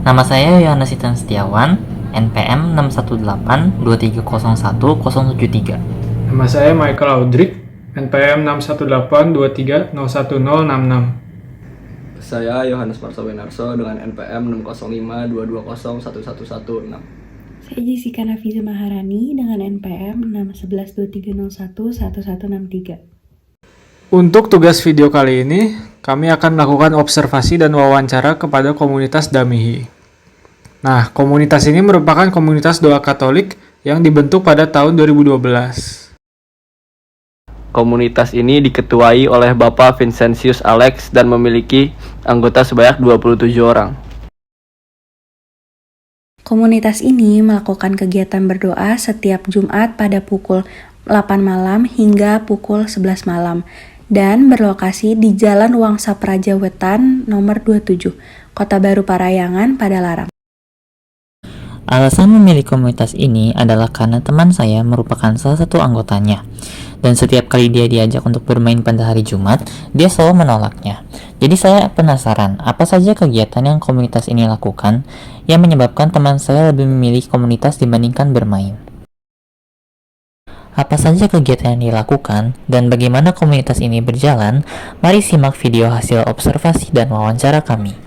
Nama saya Yohanes Itan Setiawan, NPM 61823010073. Nama saya Michael Audric, NPM 61823010066. Saya Yohanes Marsowenarso dengan NPM 60522011116. Saya Jessica Nafiza Maharani dengan NPM 61123011163. Untuk tugas video kali ini, kami akan melakukan observasi dan wawancara kepada komunitas Damihi. Nah, komunitas ini merupakan komunitas doa Katolik yang dibentuk pada tahun 2012. Komunitas ini diketuai oleh Bapak Vincentius Alex dan memiliki anggota sebanyak 27 orang. Komunitas ini melakukan kegiatan berdoa setiap Jumat pada pukul 8 malam hingga pukul 11 malam dan berlokasi di Jalan Wangsa Praja Wetan nomor 27, Kota Baru Parayangan, Padalarang. Alasan memilih komunitas ini adalah karena teman saya merupakan salah satu anggotanya. Dan setiap kali dia diajak untuk bermain pada hari Jumat, dia selalu menolaknya. Jadi saya penasaran, apa saja kegiatan yang komunitas ini lakukan yang menyebabkan teman saya lebih memilih komunitas dibandingkan bermain. Apa saja kegiatan yang dilakukan dan bagaimana komunitas ini berjalan? Mari simak video hasil observasi dan wawancara kami.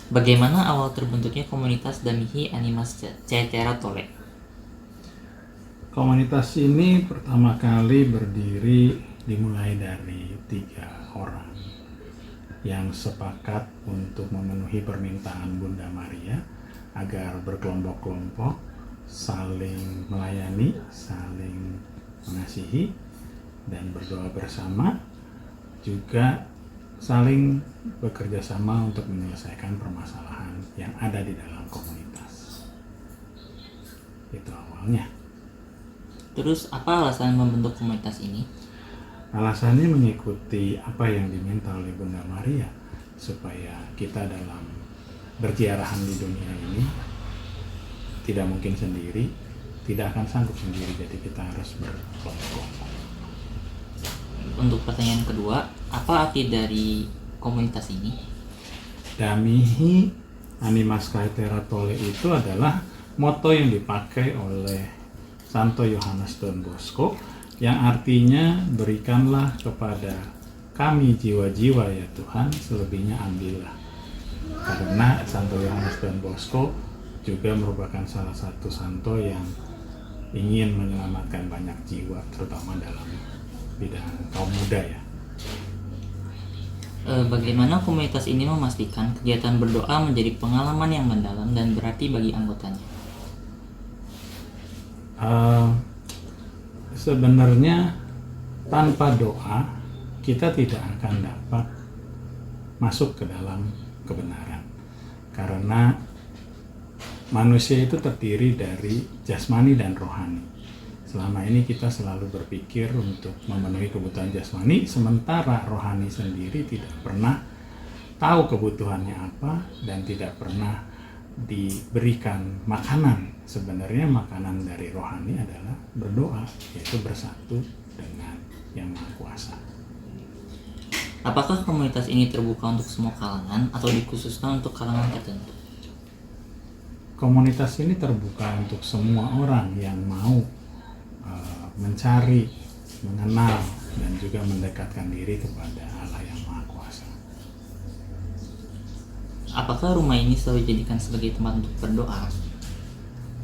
Bagaimana awal terbentuknya komunitas Damihi Animas Caetera Tole? Komunitas ini pertama kali berdiri dimulai dari 3 orang yang sepakat untuk memenuhi permintaan Bunda Maria agar berkelompok-kelompok saling melayani, saling mengasihi, dan berdoa bersama, juga saling bekerja sama untuk menyelesaikan permasalahan yang ada di dalam komunitas. Itu awalnya. Terus apa alasan membentuk komunitas ini? Alasannya mengikuti apa yang diminta oleh Bunda Maria, supaya kita dalam berziarahan di dunia ini tidak mungkin sendiri, tidak akan sanggup sendiri, jadi kita harus berkelompok. Untuk pertanyaan kedua, apa arti dari komunitas ini? Damihi Animas Caetera Tole itu adalah moto yang dipakai oleh Santo Yohanes Don Bosco, yang artinya berikanlah kepada kami jiwa-jiwa ya Tuhan, selebihnya ambillah. Karena Santo Yohanes Don Bosco juga merupakan salah satu santo yang ingin menyelamatkan banyak jiwa, terutama dalam bidang kaum muda ya. Bagaimana komunitas ini memastikan kegiatan berdoa menjadi pengalaman yang mendalam dan berarti bagi anggotanya? Sebenarnya tanpa doa kita tidak akan dapat masuk ke dalam kebenaran, karena manusia itu terdiri dari jasmani dan rohani. Selama ini kita selalu berpikir untuk memenuhi kebutuhan jasmani, sementara rohani sendiri tidak pernah tahu kebutuhannya apa dan tidak pernah diberikan makanan. Sebenarnya makanan dari rohani adalah berdoa, yaitu bersatu dengan Yang Maha Kuasa. Apakah komunitas ini terbuka untuk semua kalangan atau dikhususkan untuk kalangan tertentu? Komunitas ini terbuka untuk semua orang yang mau mencari, mengenal, dan juga mendekatkan diri kepada Allah Yang Maha Kuasa. Apakah rumah ini selalu dijadikan sebagai tempat untuk berdoa?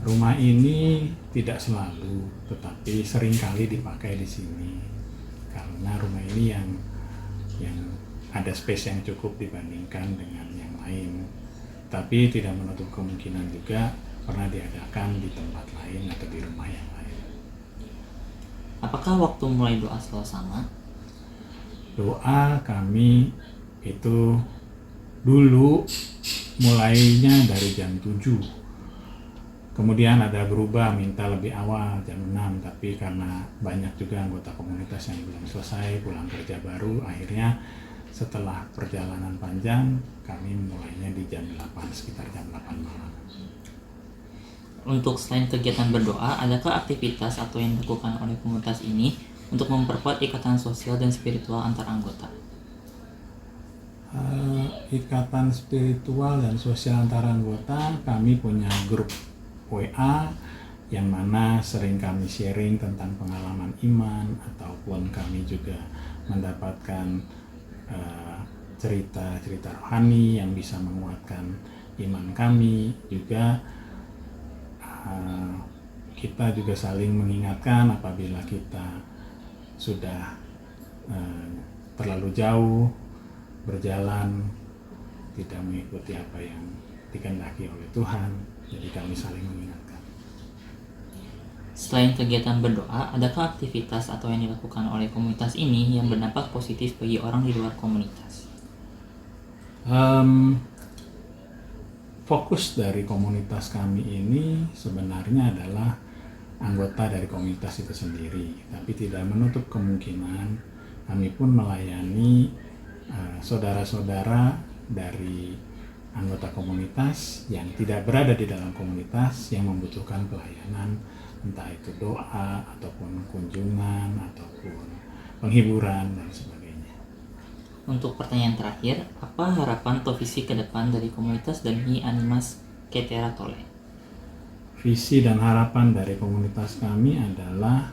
Rumah ini tidak selalu, tetapi seringkali dipakai di sini karena rumah ini yang ada space yang cukup dibandingkan dengan yang lain. Tapi tidak menutup kemungkinan juga pernah diadakan di tempat lain atau di rumah yang lain. Apakah waktu mulai doa selalu sama? Doa kami itu dulu mulainya dari jam 7. Kemudian ada berubah minta lebih awal jam 6, tapi karena banyak juga anggota komunitas yang belum selesai pulang kerja baru, akhirnya setelah perjalanan panjang kami mulainya di jam 8, sekitar jam 8 malam. Untuk selain kegiatan berdoa, adakah aktivitas atau yang dilakukan oleh komunitas ini untuk memperkuat ikatan sosial dan spiritual antar anggota? Ikatan spiritual dan sosial antara anggota, kami punya grup WA yang mana sering kami sharing tentang pengalaman iman, ataupun kami juga mendapatkan cerita-cerita rohani yang bisa menguatkan iman kami. Juga kita juga saling mengingatkan apabila kita sudah terlalu jauh berjalan, tidak mengikuti apa yang dikehendaki oleh Tuhan. Jadi kami saling mengingatkan. Selain kegiatan berdoa, adakah aktivitas atau yang dilakukan oleh komunitas ini yang berdampak positif bagi orang di luar komunitas? Fokus dari komunitas kami ini sebenarnya adalah anggota dari komunitas itu sendiri, tapi tidak menutup kemungkinan kami pun melayani saudara-saudara dari anggota komunitas yang tidak berada di dalam komunitas yang membutuhkan pelayanan, entah itu doa ataupun kunjungan ataupun penghiburan dan sebagainya. Untuk pertanyaan terakhir, apa harapan atau visi ke depan dari komunitas Damhi Animas Ketera Tole? Visi dan harapan dari komunitas kami adalah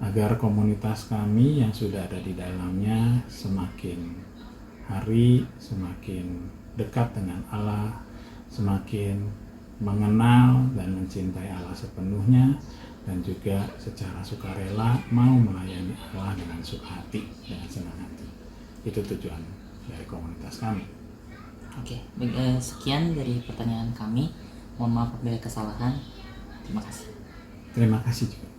agar komunitas kami yang sudah ada di dalamnya semakin hari semakin dekat dengan Allah, semakin mengenal dan mencintai Allah sepenuhnya, dan juga secara sukarela mau melayani Allah dengan suka hati, dengan senang hati. Itu tujuan dari komunitas kami. Oke, sekian dari pertanyaan kami. Mohon maaf apabila kesalahan. Terima kasih. Terima kasih juga.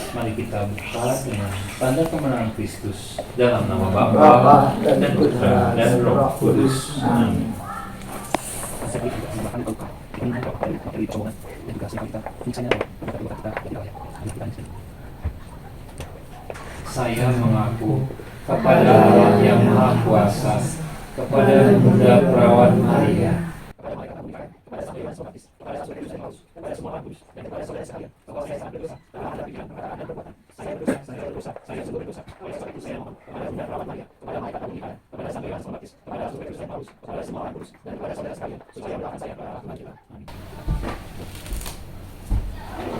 Mari kita buka dengan tanda kemenangan Kristus dalam nama Bapa dan Putra dan Roh Kudus. Amin. Saya mengaku kepada Allah yang Maha Kuasa, kepada Bunda Perawan Maria,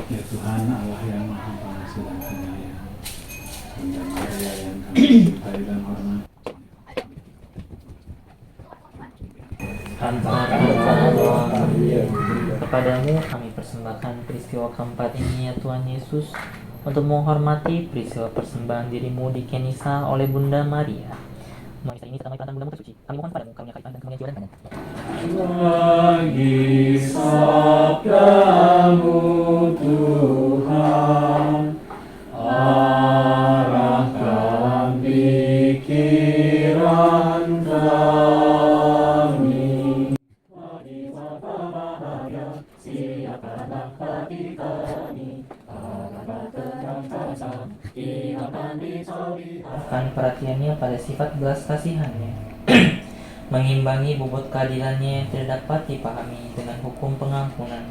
Ya Tuhan Allah yang Maha Pengasih dan Penyayang, Bunda Maria yang kami cintai dan hormati, Kepadamu kami persembahkan peristiwa keempat ini ya Tuhan Yesus, untuk menghormati peristiwa persembahan dirimu di Kenisa oleh Bunda Maria. Melalui ini kita mengaitkan Bunda Suci, kami mohon padamu kami akan dan kami jualan pada. bagi sabdamu Tuhan, arahkan pikiran kami. Siapkanlah hati kami, agar terang kasar, ingatkan Kan perhatiannya pada sifat belas kasihannya, mengimbangi bobot keadilannya yang tidak dapat dipahami dengan hukum pengampunan,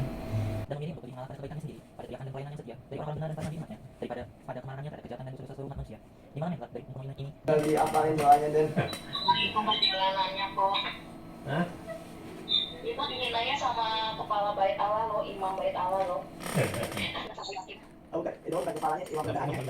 dan memilih untuk mengalahkan kebaikannya sendiri pada kesetiaan dan pelayanan yang setia dari orang-orang benar dan para nabi-umatnya, daripada pada kemarahannya terhadap kejahatan dan dosa-dosa seluruh umat manusia. Di mana nih dari untuk mengingat ini? Lagi apalin doanya Den? Itu perjalanannya kok. Hah? Itu diminanya sama kepala bait Allah lo, imam bait Allah lo. Oh, bukan, itu bukan kepalanya, imam bedanya.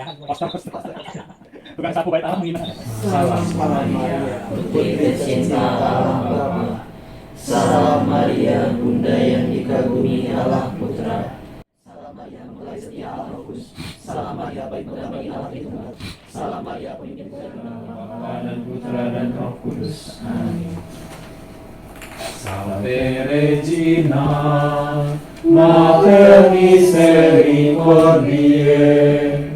Bukan sapu bait Allah gimana? Salam Maria, putri tercinta Allah Bapa. Salam Maria, bunda yang dikagumi Allah Putra. Salam Maria, mempelai setia Allah Roh Kudus. Salam Maria, baik bagi Allah Tritunggal. Salam Maria, pemimpin Bapa dan Putra dan Roh Kudus. Amin. Salve Regina, Mater Misericordiae.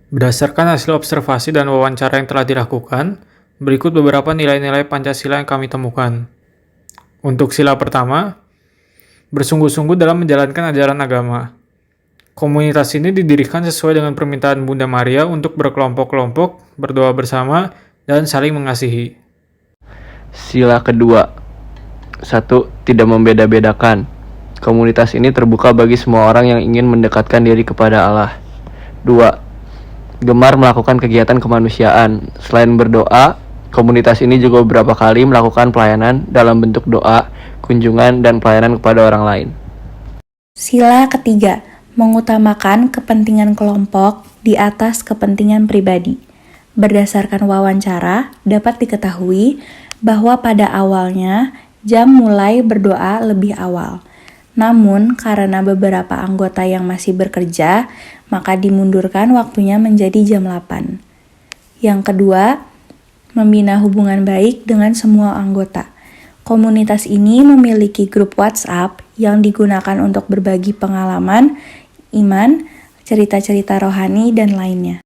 Berdasarkan hasil observasi dan wawancara yang telah dilakukan, berikut beberapa nilai-nilai Pancasila yang kami temukan. Untuk sila pertama, bersungguh-sungguh dalam menjalankan ajaran agama. Komunitas ini didirikan sesuai dengan permintaan Bunda Maria untuk berkelompok-kelompok, berdoa bersama, dan saling mengasihi. Sila kedua. 1. Tidak membeda-bedakan. Komunitas ini terbuka bagi semua orang yang ingin mendekatkan diri kepada Allah. 2. Gemar melakukan kegiatan kemanusiaan. Selain berdoa, komunitas ini juga beberapa kali melakukan pelayanan dalam bentuk doa, kunjungan, dan pelayanan kepada orang lain. Sila ketiga, mengutamakan kepentingan kelompok di atas kepentingan pribadi. Berdasarkan wawancara, dapat diketahui bahwa pada awalnya jam mulai berdoa lebih awal. Namun, karena beberapa anggota yang masih bekerja, maka dimundurkan waktunya menjadi jam 8. Yang kedua, membina hubungan baik dengan semua anggota. Komunitas ini memiliki grup WhatsApp yang digunakan untuk berbagi pengalaman, iman, cerita-cerita rohani, dan lainnya.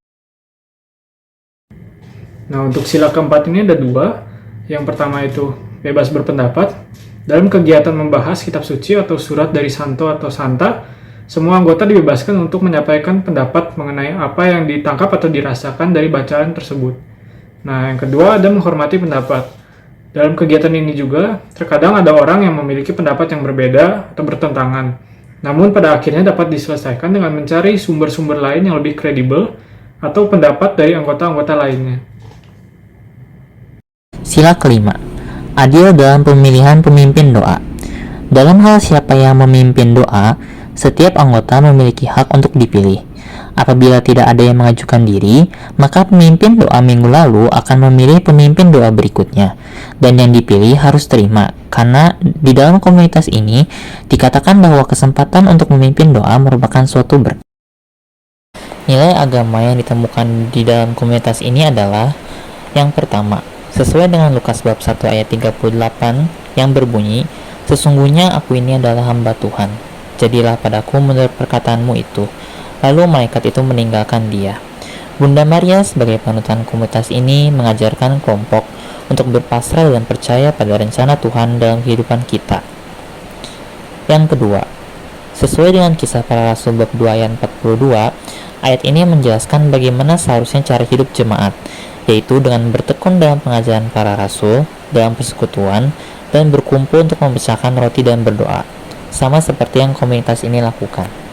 Nah, untuk sila keempat ini ada 2. Yang pertama itu bebas berpendapat. Dalam kegiatan membahas kitab suci atau surat dari santo atau santa, semua anggota dibebaskan untuk menyampaikan pendapat mengenai apa yang ditangkap atau dirasakan dari bacaan tersebut. Nah, yang kedua ada menghormati pendapat. Dalam kegiatan ini juga, terkadang ada orang yang memiliki pendapat yang berbeda atau bertentangan. Namun pada akhirnya dapat diselesaikan dengan mencari sumber-sumber lain yang lebih kredibel atau pendapat dari anggota-anggota lainnya. Sila kelima, adil dalam pemilihan pemimpin doa. Dalam hal siapa yang memimpin doa, setiap anggota memiliki hak untuk dipilih. Apabila tidak ada yang mengajukan diri, maka pemimpin doa minggu lalu akan memilih pemimpin doa berikutnya, dan yang dipilih harus terima, karena di dalam komunitas ini dikatakan bahwa kesempatan untuk memimpin doa merupakan suatu berkah. Nilai agama yang ditemukan di dalam komunitas ini adalah yang pertama, sesuai dengan Lukas bab 1 ayat 38 yang berbunyi, "Sesungguhnya aku ini adalah hamba Tuhan, jadilah padaku menurut perkataanmu itu." Lalu malaikat itu meninggalkan dia. Bunda Maria sebagai panutan komunitas ini mengajarkan kelompok untuk berpasrah dan percaya pada rencana Tuhan dalam kehidupan kita. Yang kedua, sesuai dengan kisah para rasul bab 2 ayat 42, ayat ini menjelaskan bagaimana seharusnya cara hidup jemaat, yaitu dengan bertekun dalam pengajaran para rasul, dalam persekutuan, dan berkumpul untuk memecahkan roti dan berdoa, sama seperti yang komunitas ini lakukan.